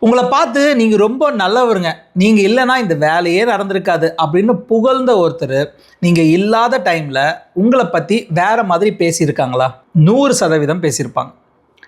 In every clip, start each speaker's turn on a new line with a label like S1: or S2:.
S1: உங்கள பார்த்து நீங்க ரொம்ப நல்லவருங்க. நீங்க இல்லன்னா இந்த வேலையே நடந்திருக்காது அப்படின்னு புகழ்ந்த ஒருத்தரு, நீங்க இல்லாத டைம்ல உங்கள பத்தி வேற மாதிரி பேசியிருக்காங்களா? 100% பேசியிருப்பாங்க.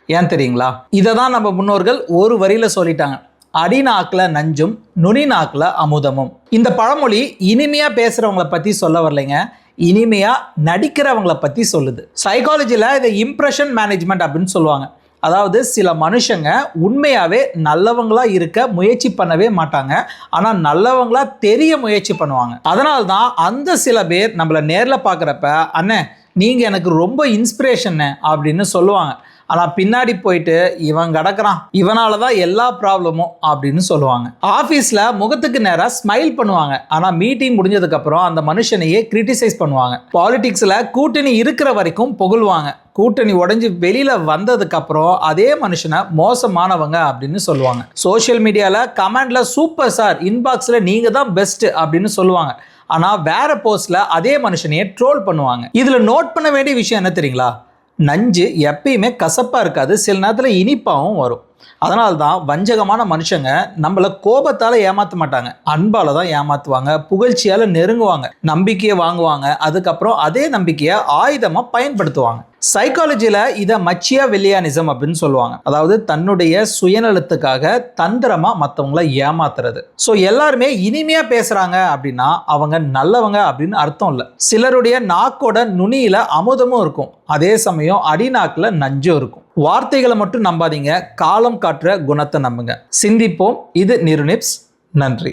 S1: ஏன் தெரியுங்களா? இத தான் நம்ம முன்னோர்கள் ஒரு வரியில சொல்லிட்டாங்க. "அடி நாக்குல நஞ்சும், நுனி நாக்குல அமுதமும்." இந்த பழமொழி இனிமையா பேசுறவங்கள பத்தி சொல்ல வரலைங்க. இனிமையா நடிக்கிறவங்கள பத்தி சொல்லுது. சைக்காலஜில இத இம்ப்ரஷன் மேனேஜ்மென்ட் அப்படின்னு சொல்லுவாங்க. அதாவது சில மனுஷங்க உண்மையாவே நல்லவங்களா இருக்க முயற்சி பண்ணவே மாட்டாங்க. ஆனா நல்லவங்களா தெரிய முயற்சி பண்ணுவாங்க. அதனால தான் அந்த சில பேர் நம்மள நேர்ல பார்க்குறப்ப, "அண்ணே நீங்க எனக்கு ரொம்ப இன்ஸ்பிரேஷன்" அப்படின்னு சொல்லுவாங்க. ஆனா பின்னாடி போயிட்டு இவன் கிடக்குறான், இவனால தான் எல்லா ப்ராப்ளமும் அப்படின்னு சொல்லுவாங்க. ஆஃபீஸ்ல முகத்துக்கு நேரா ஸ்மைல் பண்ணுவாங்க. ஆனா மீட்டிங் முடிஞ்சதுக்கு அப்புறம் அந்த மனுஷனையே கிரிட்டிசைஸ் பண்ணுவாங்க. பாலிடிக்ஸ்ல கூட்டணி இருக்கிற வரைக்கும் புகழ்வாங்க. கூட்டணி உடைஞ்சு வெளியில வந்ததுக்கு அப்புறம் அதே மனுஷனை மோசமானவங்க அப்படின்னு சொல்லுவாங்க. சோஷியல் மீடியால கமெண்ட்ல "சூப்பர் சார், இன்பாக்ஸ்ல நீங்க தான் பெஸ்ட்" அப்படின்னு சொல்லுவாங்க. ஆனா வேற போஸ்ட்ல அதே மனுஷனையே ட்ரோல் பண்ணுவாங்க. இதுல நோட் பண்ண வேண்டிய விஷயம் என்ன தெரியுங்களா? நஞ்சு எப்பயுமே கசப்பா இருக்காது, சில நேரத்தில் இனிப்பாகவும் வரும். அதனால தான் வஞ்சகமான மனுஷங்க நம்மள கோபத்தால் ஏமாற்ற மாட்டாங்க, அன்பால தான் ஏமாற்றுவாங்க, புகழ்ச்சியால் நெருங்குவாங்க, நம்பிக்கையை வாங்குவாங்க, அதுக்கப்புறம் அதே நம்பிக்கையை ஆயுதமாக பயன்படுத்துவாங்க. சைக்காலஜியில் இதை மச்சியா வில்லியானிசம் அப்படின்னு சொல்லுவாங்க. அதாவது தன்னுடைய சுயநலத்துக்காக தந்திரமாக மற்றவங்கள ஏமாத்துறது. ஸோ எல்லாருமே இனிமையாக பேசுகிறாங்க அப்படின்னா அவங்க நல்லவங்க அப்படின்னு அர்த்தம் இல்லை. சிலருடைய நாக்கோட நுனியில அமுதமும் இருக்கும், அதே சமயம் அடிநாக்கில் நஞ்சும் இருக்கும். வார்த்தைகளை மட்டும் நம்பாதீங்க, காலம் காட்டுற குணத்தை நம்புங்க. சிந்திப்போம். இது நிருநிப்ஸ். நன்றி.